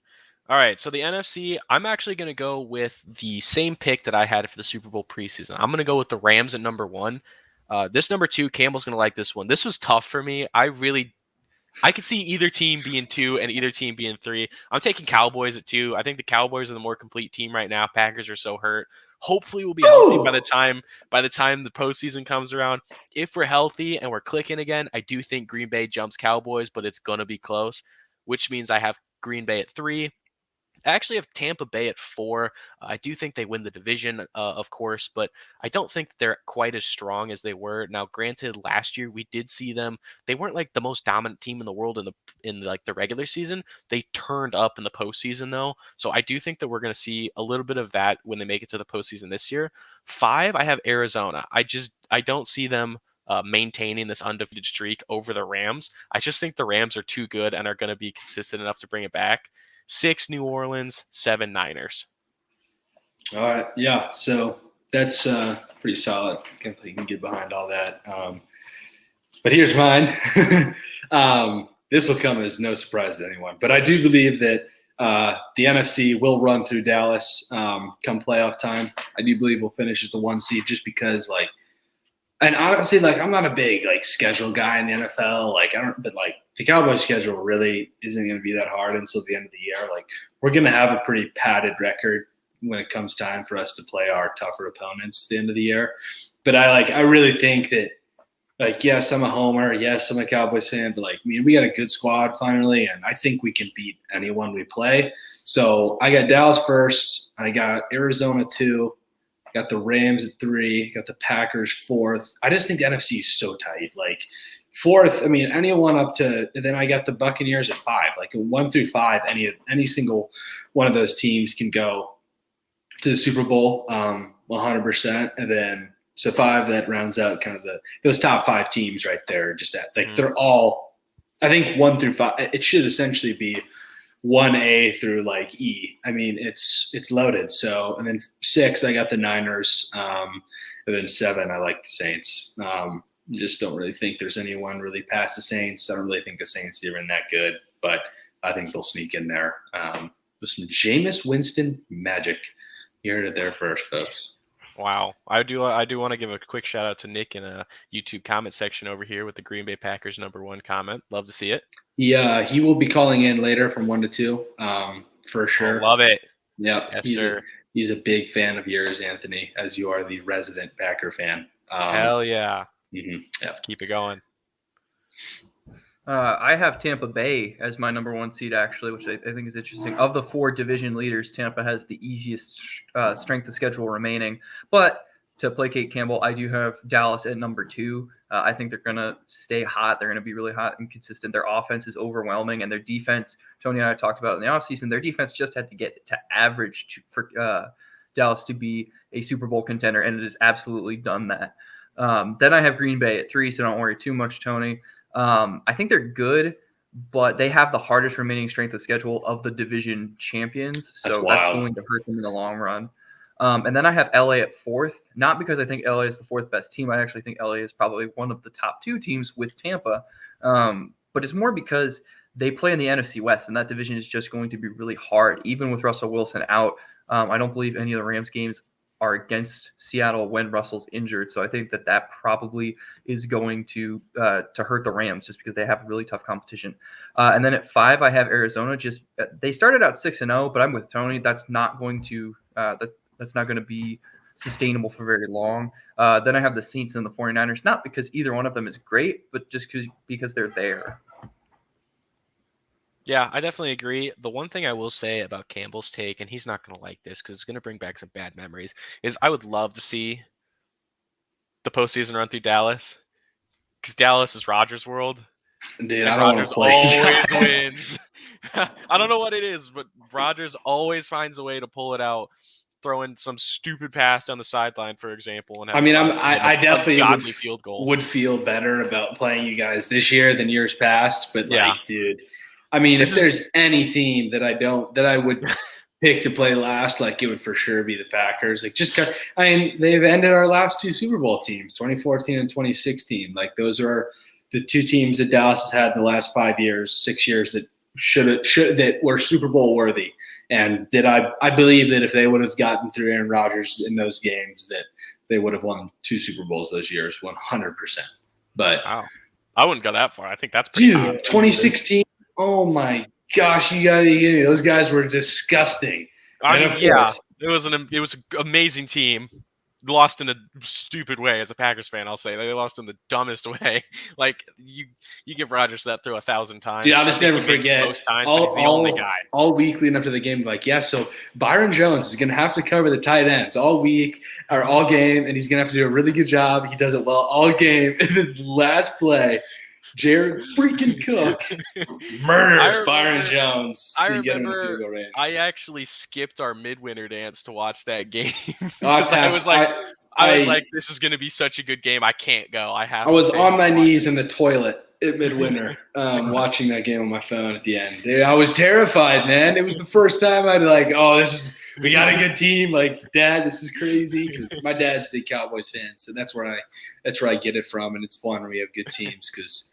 All right, so the NFC, I'm actually going to go with the same pick that I had for the Super Bowl preseason. I'm going to go with the Rams at number 1. This number 2, Campbell's going to like this one. This was tough for me. I could see either team being 2 and either team being 3. I'm taking Cowboys at 2. I think the Cowboys are the more complete team right now. Packers are so hurt. Hopefully we'll be healthy by the time the postseason comes around. If we're healthy and we're clicking again, I do think Green Bay jumps Cowboys, but it's going to be close, which means I have Green Bay at 3. I actually have Tampa Bay at 4. I do think they win the division, of course, but I don't think they're quite as strong as they were. Now, granted, last year we did see them. They weren't like the most dominant team in the world in like the regular season. They turned up in the postseason though, so I do think that we're going to see a little bit of that when they make it to the postseason this year. 5, I have Arizona. I don't see them maintaining this undefeated streak over the Rams. I just think the Rams are too good and are going to be consistent enough to bring it back. 6, New Orleans, 7, Niners. All right, yeah. So that's pretty solid. Definitely can get behind all that. But here's mine. This will come as no surprise to anyone, but I do believe that the NFC will run through Dallas come playoff time. I do believe we'll finish as the 1 seed, just because and honestly, I'm not a big schedule guy in the NFL. But the Cowboys' schedule really isn't going to be that hard until the end of the year. We're going to have a pretty padded record when it comes time for us to play our tougher opponents at the end of the year. But I really think that, yes, I'm a homer. Yes, I'm a Cowboys fan. But we got a good squad finally, and I think we can beat anyone we play. So I got Dallas first. I got Arizona 2. Got the Rams at 3. Got the Packers 4th. I just think the NFC is so tight. 4th, anyone up to – then I got the Buccaneers at 5. 1 through 5, any single one of those teams can go to the Super Bowl 100%. And then so 5, that rounds out kind of those top 5 teams right there. Just they're all – I think 1 through 5 – it should essentially be – 1A through E. It's loaded. So, and then 6, I got the Niners. And then 7, I like the Saints. Just don't really think there's anyone really past the Saints. I don't really think the Saints are even that good, but I think they'll sneak in there with some Jameis Winston magic. You heard it there first, folks. Wow. I do want to give a quick shout out to Nick in a YouTube comment section over here with the Green Bay Packers #1 comment. Love to see it. Yeah, he will be calling in later from 1 to 2 for sure. Love it. Yeah, yes, sir. He's a big fan of yours, Anthony, as you are the resident Packer fan. Hell yeah. Mm-hmm. Let's keep it going. I have Tampa Bay as my #1 seed, actually, which I think is interesting. Of the 4 division leaders, Tampa has the easiest strength of schedule remaining. But to placate Campbell, I do have Dallas at #2. I think they're going to stay hot. They're going to be really hot and consistent. Their offense is overwhelming, and their defense, Tony and I talked about in the offseason, their defense just had to get to average for Dallas to be a Super Bowl contender, and it has absolutely done that. Then I have Green Bay at 3, so don't worry too much, Tony. I think they're good, but they have the hardest remaining strength of schedule of the division champions. So that's going to hurt them in the long run. And then I have LA at 4th, not because I think LA is the 4th best team. I actually think LA is probably one of the top 2 teams with Tampa. But it's more because they play in the NFC West, and that division is just going to be really hard, even with Russell Wilson out. I don't believe any of the Rams games are against Seattle when Russell's injured. So I think that probably is going to hurt the Rams just because they have really tough competition. And then at 5, I have Arizona. They started out 6-0, but I'm with Tony. That's not going to that's not going to be sustainable for very long. Then I have the Saints and the 49ers, not because either one of them is great, but just because they're there. Yeah, I definitely agree. The one thing I will say about Campbell's take, and he's not going to like this because it's going to bring back some bad memories, is I would love to see the postseason run through Dallas, because Dallas is Rodgers' world. Dude, I don't Rodgers always wins. I don't know what it is, but Rodgers always finds a way to pull it out, throwing some stupid pass down the sideline, for example. And I definitely field goal. Would feel better about playing you guys this year than years past. But dude, if there's any team that I would pick to play last, it would for sure be the Packers. They've ended our last 2 Super Bowl teams, 2014 and 2016. Those are the 2 teams that Dallas has had in the last 5 years, 6 years that that were Super Bowl worthy. And that I believe that if they would have gotten through Aaron Rodgers in those games, that they would have won 2 Super Bowls those years, 100%. But wow, I wouldn't go that far. I think that's pretty high. 2016. Oh my gosh, you gotta be kidding me! Those guys were disgusting. It was an amazing team. lost in a stupid way. As a Packers fan, I'll say they lost in the dumbest way. Like you give Rodgers that throw 1,000 times. Dude, I'll just never forget. Most times, but he's the only guy. All week leading up to the game, like, yeah, so Byron Jones is going to have to cover the tight ends all week or all game, and he's going to have to do a really good job. He does it well all game. And then the last play, Jared freaking Cook murders Byron Jones to get him in the field goal range. I actually skipped our midwinter dance to watch that game. I was like, this is going to be such a good game. I can't go. I was on my knees in the toilet at midwinter watching that game on my phone at the end. Dude, I was terrified, man. It was the first time I'd like, we got a good team. Like, Dad, this is crazy. My dad's a big Cowboys fan, so that's where I get it from, and it's fun when we have good teams because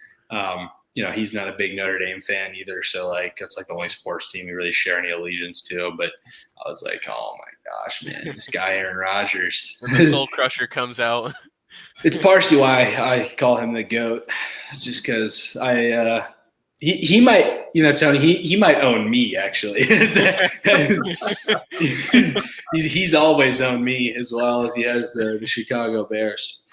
he's not a big Notre Dame fan either. So like that's like the only sports team we really share any allegiance to. But I was like, oh my gosh, man, this guy Aaron Rodgers. When the Soul Crusher comes out. It's partially why I call him the GOAT. It's just because he might, Tony, he might own me actually. he's always owned me as well as he has the Chicago Bears.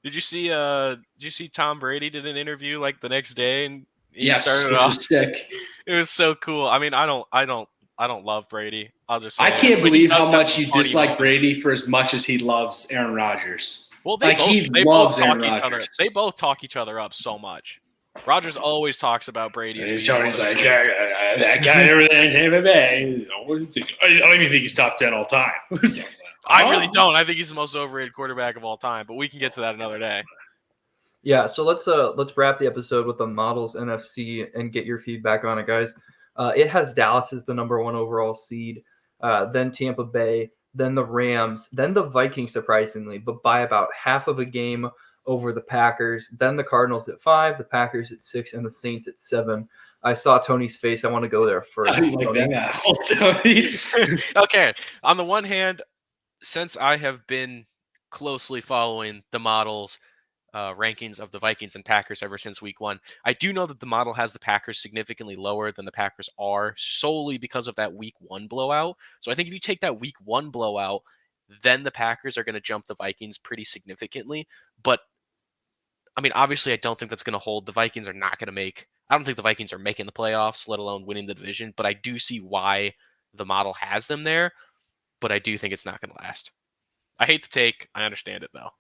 Did you see Tom Brady did an interview like the next day and he yes, started off sick. It was so cool. I mean, I don't love Brady. I'll just say I can't believe how much you dislike Brady for as much as he loves Aaron Rodgers. Well, he loves Aaron Rodgers. They both talk each other up so much. Rodgers always talks about Brady. He's always like, that guy everything came to me. I don't even think he's top 10 all time. I really don't. I think he's the most overrated quarterback of all time, but we can get to that another day. Yeah, so let's wrap the episode with the Models NFC and get your feedback on it, guys. It has Dallas as the number 1 overall seed, then Tampa Bay, then the Rams, then the Vikings, surprisingly, but by about half of a game over the Packers, then the Cardinals at 5, the Packers at 6, and the Saints at 7. I saw Tony's face. I want to go there first. I like that, Tony. Okay, on the one hand, since I have been closely following the models rankings of the Vikings and Packers ever since week 1, I do know that the model has the Packers significantly lower than the Packers are solely because of that week 1 blowout. So I think if you take that week 1 blowout, then the Packers are going to jump the Vikings pretty significantly. But I mean, obviously, I don't think that's going to hold. The Vikings are not going to I don't think the Vikings are making the playoffs, let alone winning the division. But I do see why the model has them there. But I do think it's not going to last. I hate the take. I understand it, though.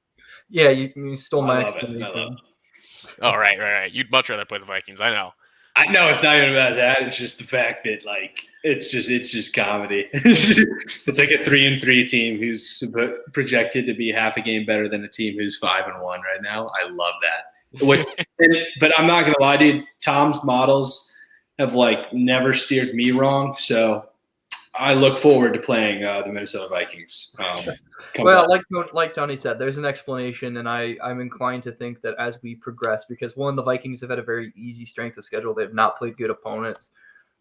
Yeah, you stole my explanation. Oh, right. You'd much rather play the Vikings. I know. I know it's not even about that. It's just the fact that it's just comedy. It's like a 3-3 team who's projected to be half a game better than a team who's 5-1 right now. I love that. But I'm not gonna lie, dude. Tom's models have never steered me wrong. So I look forward to playing the Minnesota Vikings. Well, like Tony said, there's an explanation, and I'm inclined to think that as we progress, because the Vikings have had a very easy strength of schedule. They've not played good opponents,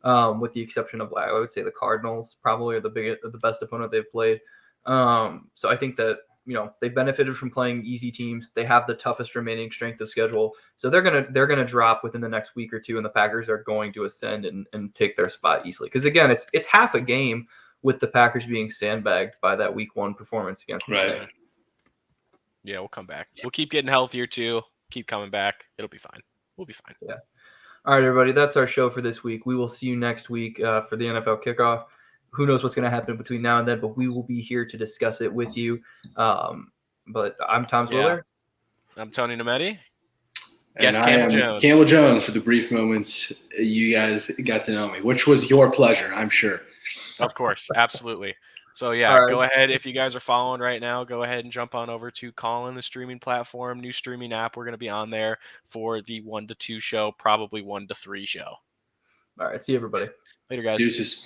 with the exception of, I would say, the Cardinals probably are the best opponent they've played. So I think that they benefited from playing easy teams. They have the toughest remaining strength of schedule, so they're gonna drop within the next week or two, and the Packers are going to ascend and take their spot easily. Because again, it's half a game with the Packers being sandbagged by that week 1 performance against the Saints. Yeah, we'll come back. We'll keep getting healthier too. Keep coming back. It'll be fine. We'll be fine. Yeah. All right, everybody. That's our show for this week. We will see you next week for the NFL kickoff. Who knows what's going to happen between now and then, but we will be here to discuss it with you. But I'm Tom Zwiller. I'm Tony Nemetti. Yes, Campbell Jones. Campbell Jones, for the brief moments you guys got to know me, which was your pleasure, I'm sure. Of course, absolutely. So, yeah, Go ahead. If you guys are following right now, go ahead and jump on over to Callin, the streaming platform, new streaming app. We're going to be on there for the 1 to 2 show, probably 1 to 3 show. All right. See you, everybody. Later, guys. Deuces.